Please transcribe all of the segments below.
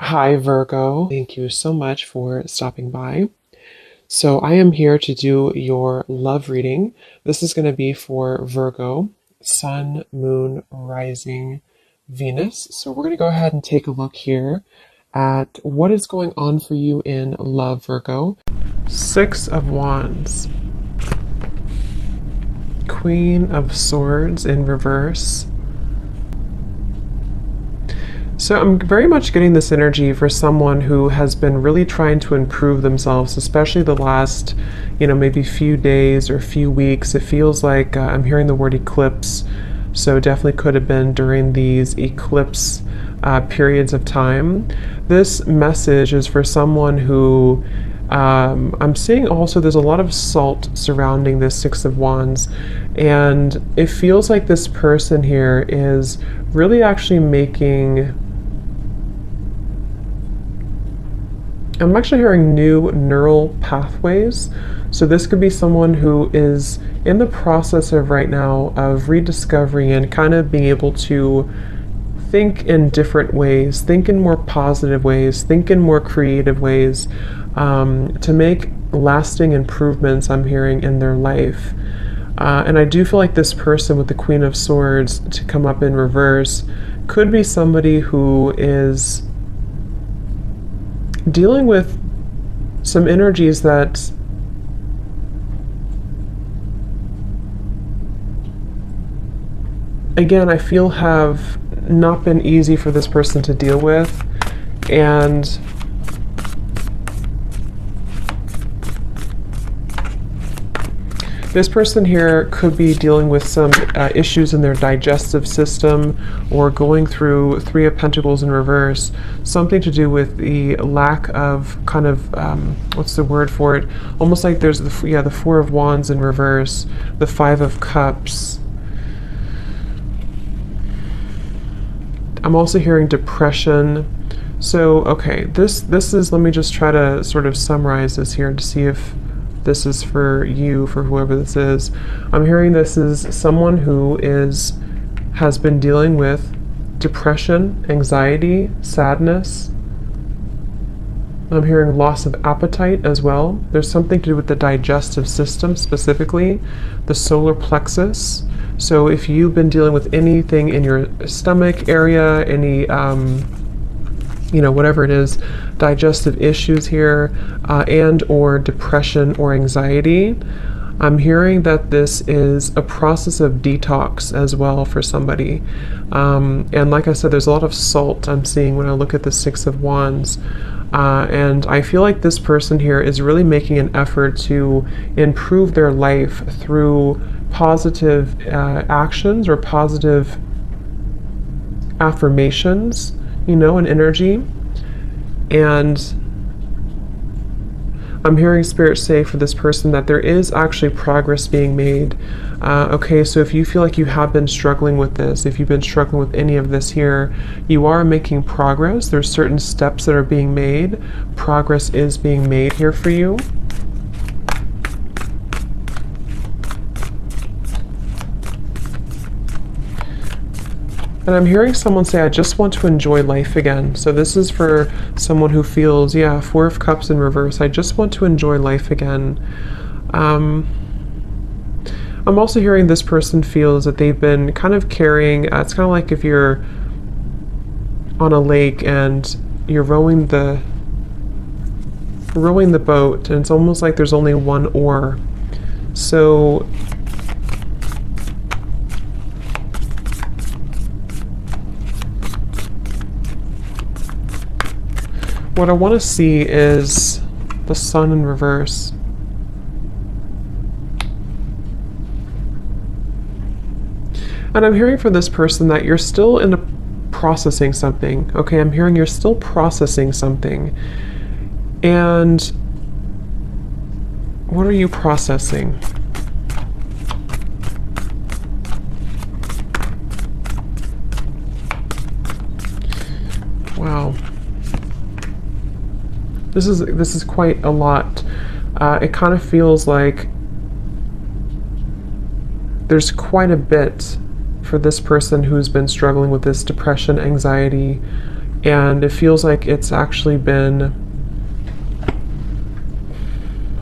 Hi, Virgo. Thank you so much for stopping by. So, I am here to do your love reading. This is going to be for Virgo, Sun, Moon, Rising, Venus. So, we're going to go ahead and take a look here at what is going on for you in love, Virgo. Six of Wands, Queen of Swords in reverse. So I'm very much getting this energy for someone who has been really trying to improve themselves, especially the last, maybe few days or few weeks. It feels like I'm hearing the word eclipse. So definitely could have been during these eclipse periods of time. This message is for someone who I'm seeing also there's a lot of salt surrounding this Six of Wands, and it feels like this person here is really actually making. I'm actually hearing new neural pathways. So this could be someone who is in the process of right now of rediscovering and kind of being able to think in different ways, think in more positive ways, think in more creative ways, to make lasting improvements, I'm hearing, in their life. And I do feel like this person with the Queen of Swords to come up in reverse could be somebody who is dealing with some energies that again I feel have not been easy for this person to deal with, and this person here could be dealing with some issues in their digestive system, or going through Three of Pentacles in reverse, something to do with the lack of kind of, what's the word for it? Almost like there's the Four of Wands in reverse, the Five of Cups. I'm also hearing depression. So, okay, this is, let me just try to sort of summarize this here to see if this is for you, for whoever this is. I'm hearing this is someone who has been dealing with depression, anxiety, sadness. I'm hearing loss of appetite as well. There's something to do with the digestive system, specifically the solar plexus. So if you've been dealing with anything in your stomach area, any whatever it is, digestive issues here, and or depression or anxiety, I'm hearing that this is a process of detox as well for somebody. And like I said, there's a lot of salt I'm seeing when I look at the Six of Wands. And I feel like this person here is really making an effort to improve their life through positive actions or positive affirmations, and energy. And I'm hearing Spirit say for this person that there is actually progress being made. Okay, so if you feel like you have been struggling with this, if you've been struggling with any of this here, you are making progress. There's certain steps that are being made. Progress is being made here for you. And I'm hearing someone say, I just want to enjoy life again. So this is for someone who feels, Four of Cups in reverse. I just want to enjoy life again. I'm also hearing this person feels that they've been kind of carrying, it's kind of like if you're on a lake and you're rowing the boat, and it's almost like there's only one oar. So what I want to see is the Sun in reverse. And I'm hearing from this person that you're still in processing something. Okay, I'm hearing you're still processing something. And what are you processing? Wow. This is quite a lot. It kind of feels like there's quite a bit for this person who's been struggling with this depression, anxiety, And it feels like it's actually been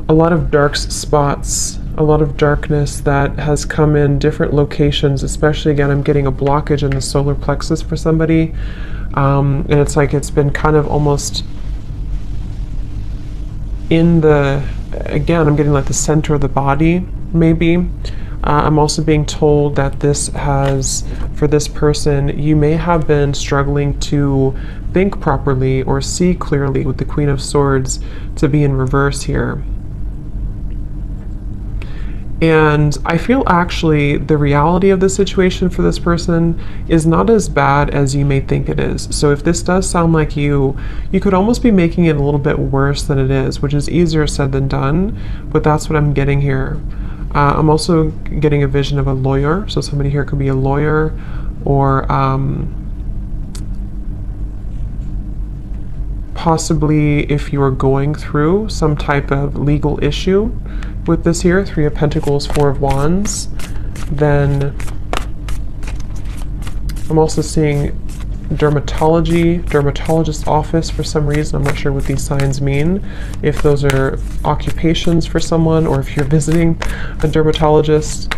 a lot of dark spots, a lot of darkness that has come in different locations, especially again, I'm getting a blockage in the solar plexus for somebody. And it's like it's been kind of almost in the, again, I'm getting like the center of the body, maybe. I'm also being told that this has, for this person, you may have been struggling to think properly or see clearly with the Queen of Swords to be in reverse here. And I feel actually the reality of the situation for this person is not as bad as you may think it is. So if this does sound like you could almost be making it a little bit worse than it is, which is easier said than done, but that's what I'm getting here. I'm also getting a vision of a lawyer. So somebody here could be a lawyer, or possibly if you are going through some type of legal issue with this here, 3 of Pentacles, 4 of Wands, then I'm also seeing dermatologist office for some reason. I'm not sure what these signs mean, if those are occupations for someone or if you're visiting a dermatologist.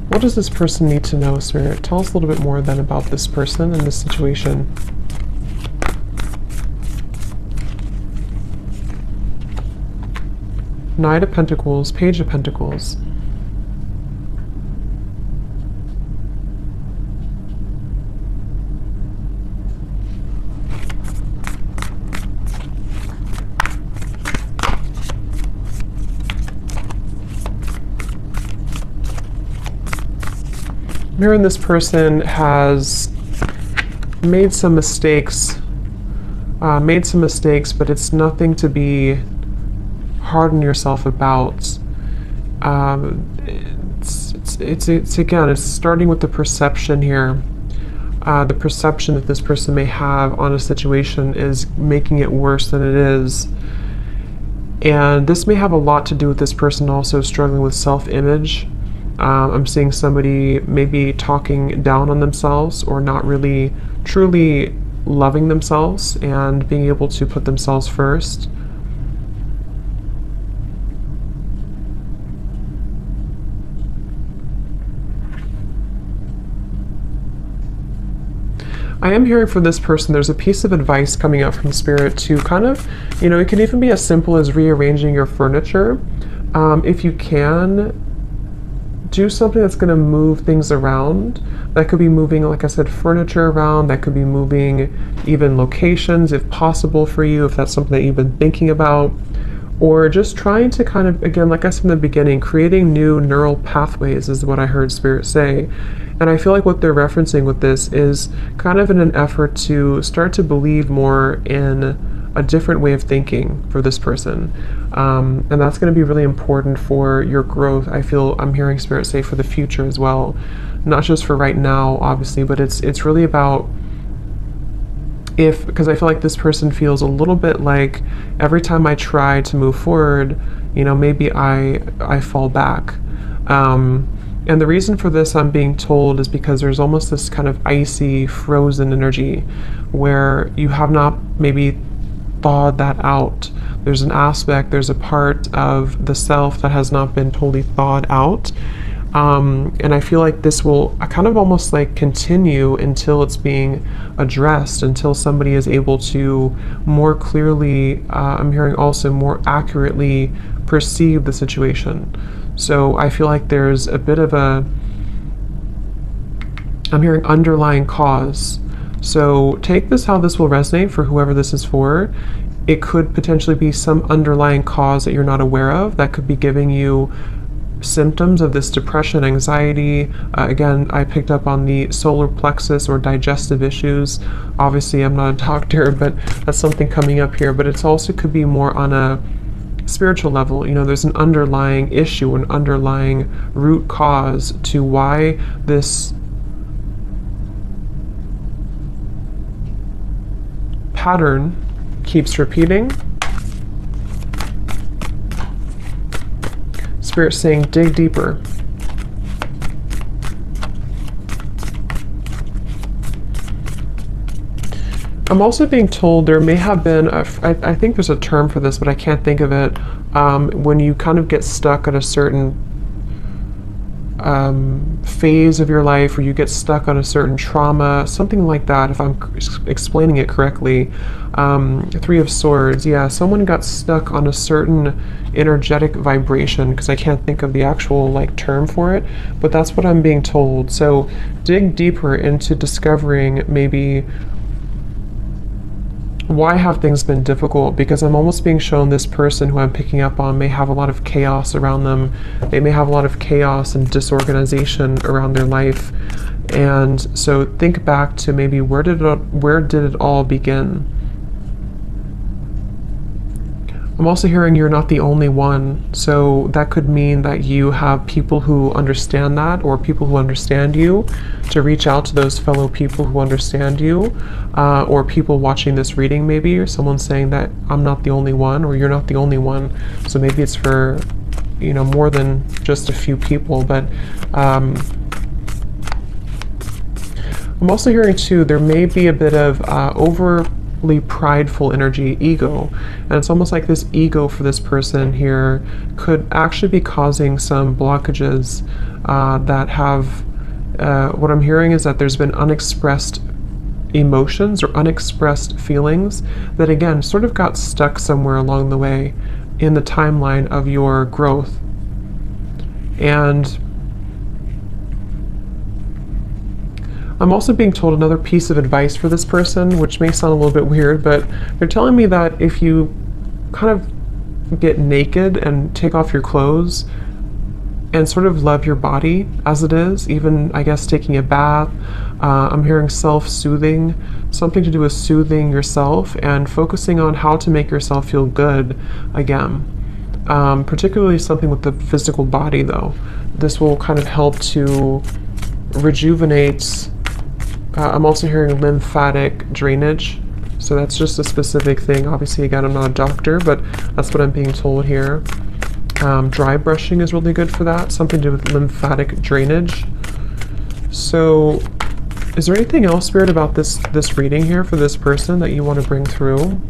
What does this person need to know, Spirit? Tell us a little bit more then about this person and this situation. Knight of Pentacles, Page of Pentacles. Mirror, this person has made some mistakes, but it's nothing to be hard on yourself about. It's again, it's starting with the perception here. The perception that this person may have on a situation is making it worse than it is. And this may have a lot to do with this person also struggling with self-image. I'm seeing somebody maybe talking down on themselves or not really truly loving themselves and being able to put themselves first. I am hearing from this person, there's a piece of advice coming out from Spirit to kind of, it can even be as simple as rearranging your furniture. If you can, do something that's going to move things around. That could be moving, like I said, furniture around. That could be moving even locations if possible for you, if that's something that you've been thinking about. Or just trying to kind of, again, like I said in the beginning, creating new neural pathways is what I heard Spirit say. And I feel like what they're referencing with this is kind of in an effort to start to believe more in a different way of thinking for this person. And that's going to be really important for your growth. I feel I'm hearing Spirit say for the future as well. Not just for right now, obviously, but it's really about because I feel like this person feels a little bit like every time I try to move forward, maybe I fall back. And the reason for this, I'm being told, is because there's almost this kind of icy, frozen energy where you have not maybe thawed that out. There's an aspect, there's a part of the self that has not been totally thawed out. And I feel like this will kind of almost like continue until it's being addressed, until somebody is able to more clearly, I'm hearing also more accurately perceive the situation. So I feel like there's a bit of I'm hearing underlying cause. So take this how this will resonate for whoever this is for. It could potentially be some underlying cause that you're not aware of that could be giving you symptoms of this depression, anxiety. Again, I picked up on the solar plexus or digestive issues. Obviously, I'm not a doctor, but that's something coming up here. But it's also could be more on a spiritual level. There's an underlying issue, an underlying root cause to why this pattern keeps repeating. Spirit saying, dig deeper. I'm also being told there may have been, I think there's a term for this, but I can't think of it, when you kind of get stuck at a certain phase of your life, or you get stuck on a certain trauma, something like that, if I'm explaining it correctly. Three of Swords, yeah, someone got stuck on a certain energetic vibration, because I can't think of the actual like term for it, but that's what I'm being told. So dig deeper into discovering maybe why have things been difficult, because I'm almost being shown this person who I'm picking up on may have a lot of chaos around them. They may have a lot of chaos and disorganization around their life. And so think back to maybe where did it all begin? I'm also hearing you're not the only one, so that could mean that you have people who understand that, or people who understand you, to reach out to those fellow people who understand you, or people watching this reading maybe, or someone saying that I'm not the only one, or you're not the only one. So maybe it's for, you know, more than just a few people, but I'm also hearing too, there may be a bit of overly prideful energy, ego, and it's almost like this ego for this person here could actually be causing some blockages that have, what I'm hearing is that there's been unexpressed emotions or unexpressed feelings that again sort of got stuck somewhere along the way in the timeline of your growth. And I'm also being told another piece of advice for this person, which may sound a little bit weird, but they're telling me that if you kind of get naked and take off your clothes and sort of love your body as it is, even I guess taking a bath, I'm hearing self-soothing, something to do with soothing yourself and focusing on how to make yourself feel good again. Particularly something with the physical body though. This will kind of help to rejuvenate. I'm also hearing lymphatic drainage, so that's just a specific thing. Obviously, again, I'm not a doctor, but that's what I'm being told here. Dry brushing is really good for that, something to do with lymphatic drainage. So, is there anything else, Spirit, about this reading here for this person that you want to bring through?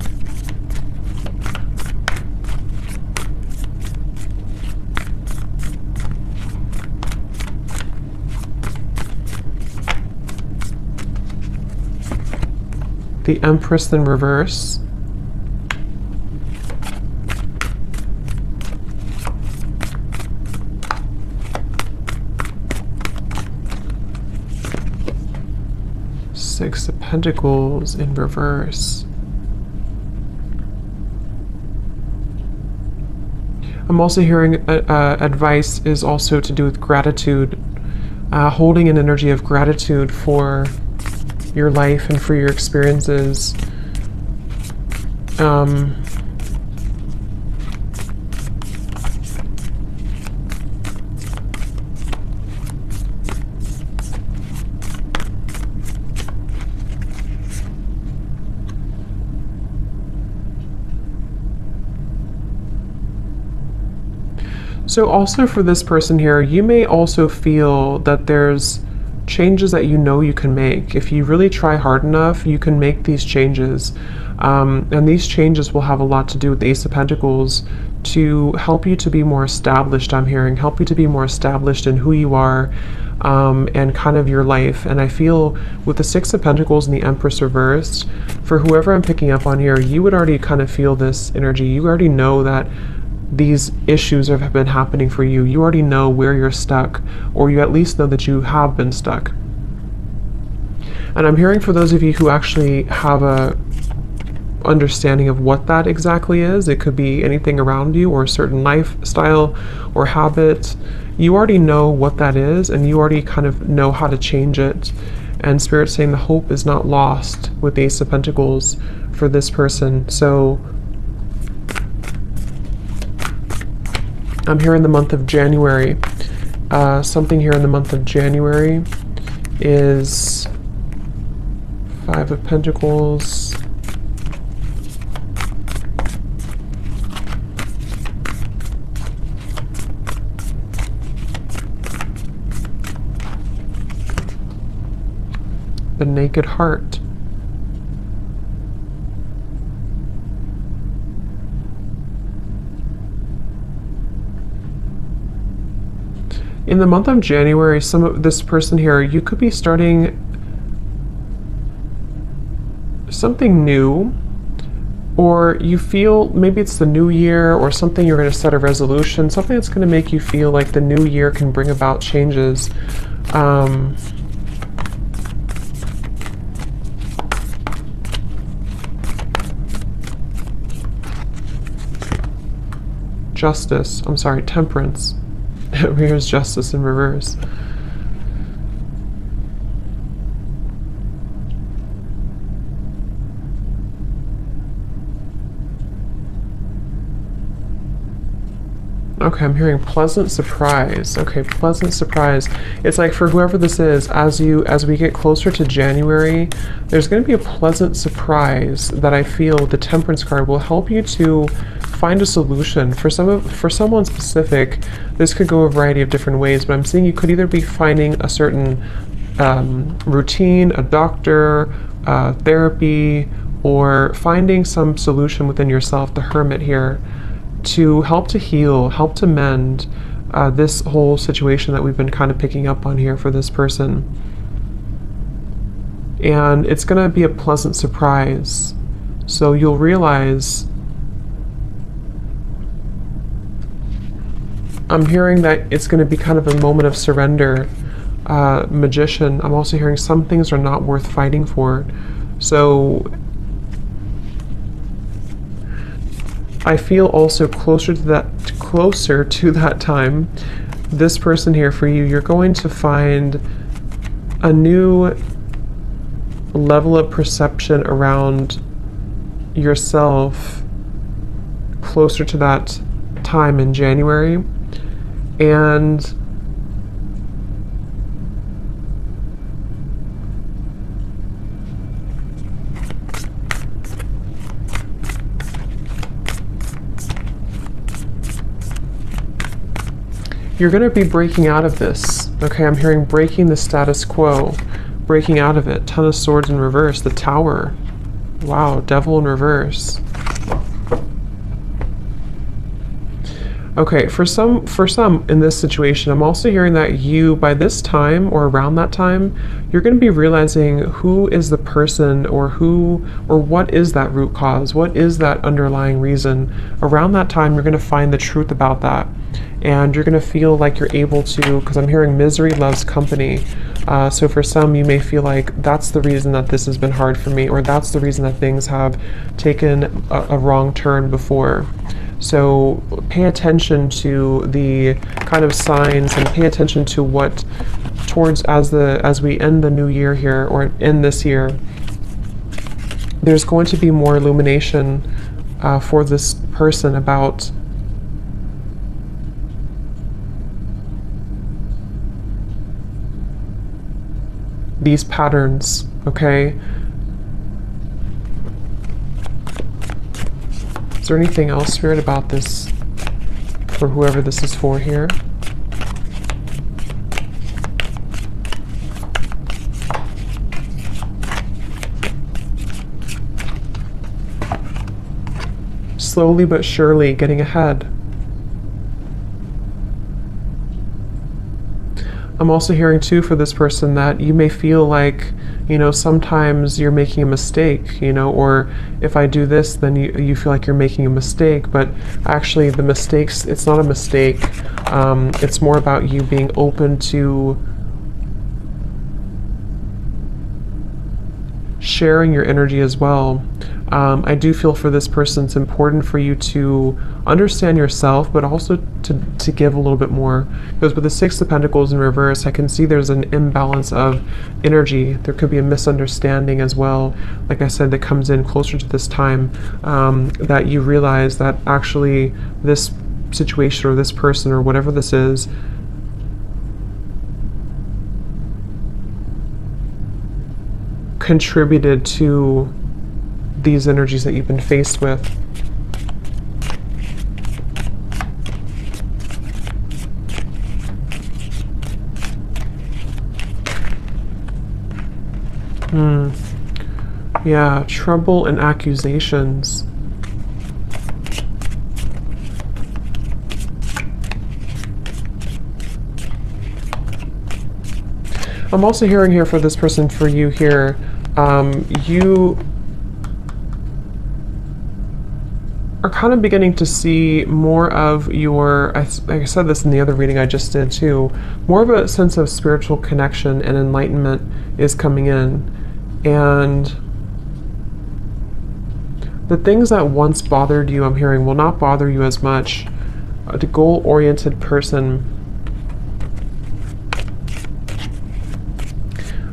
The Empress in reverse. Six of Pentacles in reverse. I'm also hearing advice is also to do with gratitude, holding an energy of gratitude for your life and for your experiences. So also for this person here, you may also feel that there's changes that you know you can make. If you really try hard enough, you can make these changes. And these changes will have a lot to do with the Ace of Pentacles to help you to be more established, I'm hearing, help you to be more established in who you are and kind of your life. And I feel with the Six of Pentacles and the Empress reversed, for whoever I'm picking up on here, you would already kind of feel this energy. You already know that these issues have been happening for you. You already know where you're stuck, or you at least know that you have been stuck. And I'm hearing for those of you who actually have a understanding of what that exactly is, it could be anything around you or a certain lifestyle or habit. You already know what that is, and you already kind of know how to change it. And Spirit's saying the hope is not lost with the Ace of Pentacles for this person. So I'm here in the month of January. Something here in the month of January is Five of Pentacles. The Naked Heart. In the month of January, some of this person here, you could be starting something new, or you feel maybe it's the new year or something, you're going to set a resolution, something that's going to make you feel like the new year can bring about changes. Justice, I'm sorry, temperance. Here's justice in reverse. Okay, I'm hearing pleasant surprise. Okay, pleasant surprise. It's like for whoever this is, as we get closer to January, there's going to be a pleasant surprise that I feel the Temperance card will help you to find a solution. For someone specific, this could go a variety of different ways, but I'm seeing you could either be finding a certain routine, a doctor, therapy, or finding some solution within yourself, the Hermit here, to help to heal, help to mend this whole situation that we've been kind of picking up on here for this person. And it's going to be a pleasant surprise. So you'll realize, I'm hearing that it's going to be kind of a moment of surrender. Magician, I'm also hearing some things are not worth fighting for. So I feel also closer to that time, this person here for you, you're going to find a new level of perception around yourself closer to that time in January. And you're going to be breaking out of this. Okay, I'm hearing breaking the status quo, breaking out of it. Ten of Swords in reverse, the Tower. Wow, Devil in reverse. Okay, for some in this situation, I'm also hearing that you, by this time or around that time, you're going to be realizing who is the person, or what is that root cause, what is that underlying reason. Around that time, you're going to find the truth about that. And you're going to feel like you're able to, because I'm hearing misery loves company. So for some, you may feel like that's the reason that this has been hard for me, or that's the reason that things have taken a wrong turn before. So pay attention to the kind of signs, and pay attention to what as we end the new year here, or end this year, there's going to be more illumination for this person about these patterns, okay? Is there anything else, Spirit, about this for whoever this is for here? Slowly but surely getting ahead. I'm also hearing too for this person that you may feel like, sometimes you're making a mistake, or if I do this, then you feel like you're making a mistake, but actually the mistakes, it's not a mistake. It's more about you being open to sharing your energy as well. I do feel for this person it's important for you to understand yourself, but also to give a little bit more. Because with the Six of Pentacles in reverse, I can see there's an imbalance of energy. There could be a misunderstanding as well, like I said, that comes in closer to this time, that you realize that actually this situation or this person or whatever this is contributed to these energies that you've been faced with. Yeah, trouble and accusations. I'm also hearing here for this person, for you here, you are kind of beginning to see more of your, like I said this in the other reading I just did too, more of a sense of spiritual connection and enlightenment is coming in. And the things that once bothered you, I'm hearing, will not bother you as much. The goal-oriented person.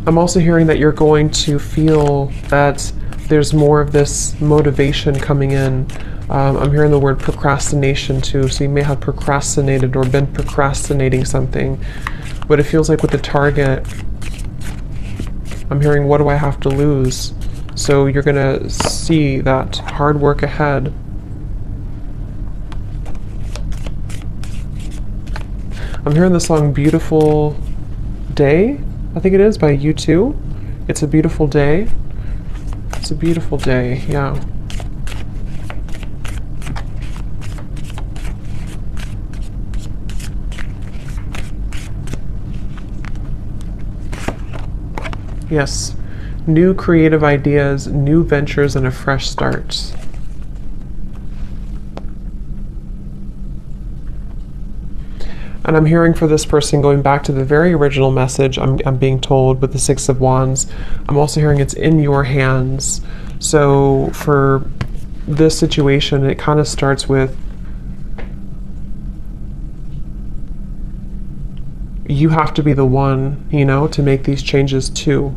I'm also hearing that you're going to feel that there's more of this motivation coming in. I'm hearing the word procrastination too, so you may have procrastinated or been procrastinating something, but it feels like with the target, I'm hearing, what do I have to lose? So you're gonna see that hard work ahead. I'm hearing the song Beautiful Day, I think it is, by U2. It's a beautiful day. It's a beautiful day, yeah. Yes, new creative ideas, new ventures, and a fresh start. And I'm hearing for this person, going back to the very original message, I'm being told with the Six of Wands, I'm also hearing it's in your hands. So for this situation, it kind of starts with you have to be the one, you know, to make these changes too.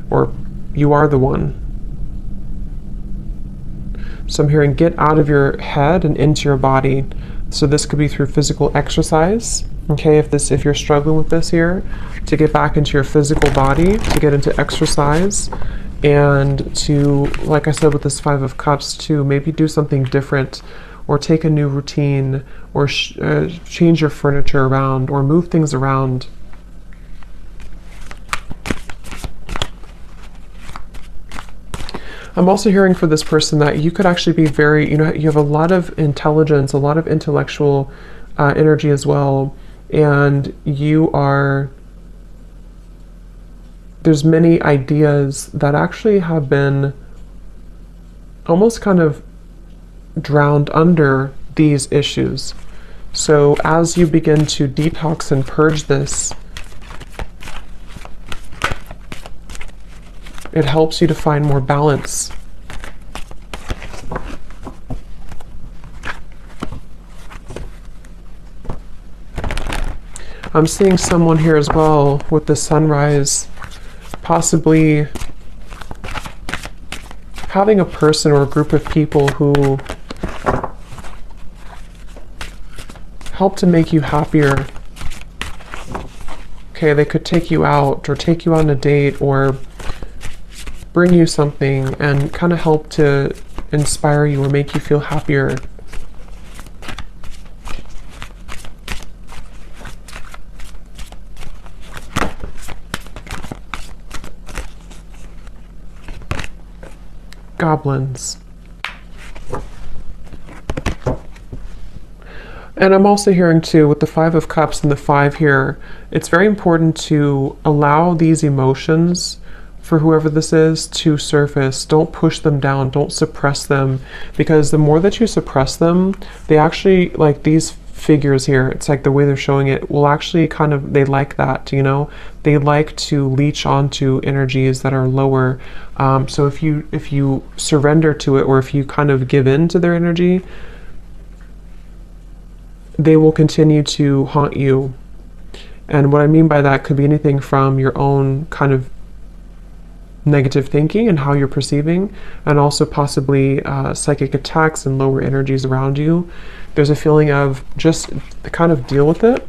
Or you are the one. So I'm hearing get out of your head and into your body. So this could be through physical exercise. Okay, if you're struggling with this here, to get back into your physical body, to get into exercise, and to, like I said with this Five of Cups, to maybe do something different, or take a new routine, or change your furniture around, or move things around. I'm also hearing for this person that you could actually be very, you know, you have a lot of intelligence, a lot of intellectual energy as well, and there's many ideas that actually have been almost kind of drowned under these issues. So as you begin to detox and purge this, it helps you to find more balance. I'm seeing someone here as well with the sunrise, possibly having a person or a group of people who help to make you happier. Okay, they could take you out or take you on a date or bring you something and kind of help to inspire you or make you feel happier. Goblins. And I'm also hearing too, with the Five of Cups and the 5 here, it's very important to allow these emotions, for whoever this is, to surface. Don't push them down, don't suppress them, because the more that you suppress them, they actually, like these figures here, it's like the way they're showing it, will actually kind of, they like that, you know, they like to leech onto energies that are lower. So if you surrender to it, or if you kind of give in to their energy, they will continue to haunt you. And what I mean by that could be anything from your own kind of negative thinking and how you're perceiving, and also possibly psychic attacks and lower energies around you. There's a feeling of just kind of deal with it,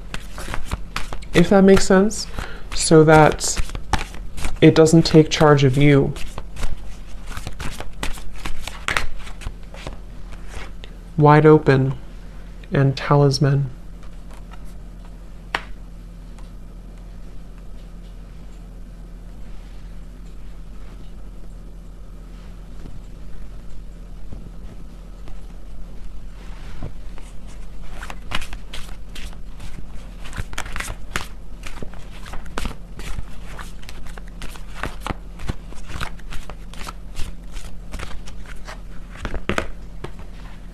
if that makes sense, so that it doesn't take charge of you. Wide Open and Talisman.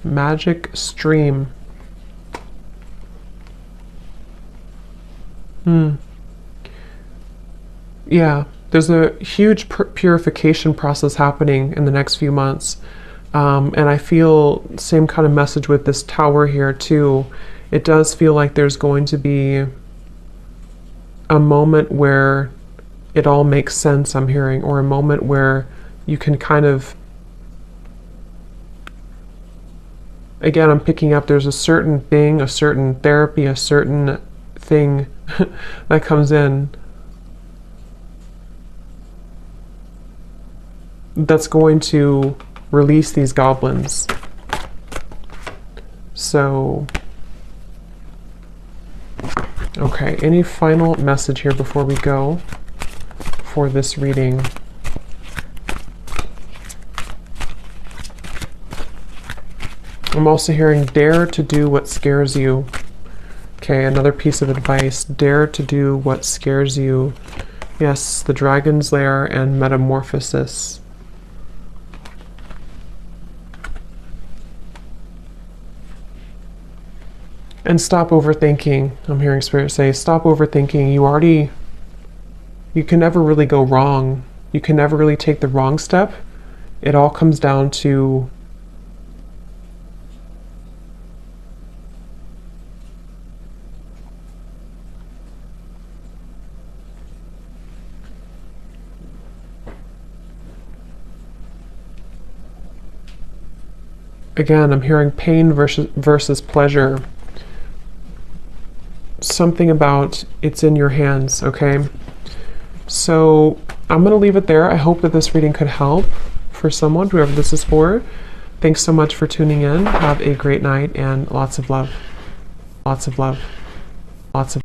magic stream. Yeah, there's a huge purification process happening in the next few months. And I feel same kind of message with this tower here too. It does feel like there's going to be a moment where it all makes sense, I'm hearing, or a moment where you can kind of, again, I'm picking up there's a certain thing, a certain therapy, a certain thing that comes in that's going to release these goblins. So, okay, any final message here before we go for this reading? I'm also hearing dare to do what scares you. Okay, another piece of advice. Dare to do what scares you. Yes, the Dragon's Lair and Metamorphosis. And stop overthinking. I'm hearing Spirit say, stop overthinking. You can never really go wrong. You can never really take the wrong step. It all comes down to again, I'm hearing pain versus pleasure. Something about it's in your hands, okay? So I'm going to leave it there. I hope that this reading could help for someone, whoever this is for. Thanks so much for tuning in. Have a great night and lots of love. Lots of love. Lots of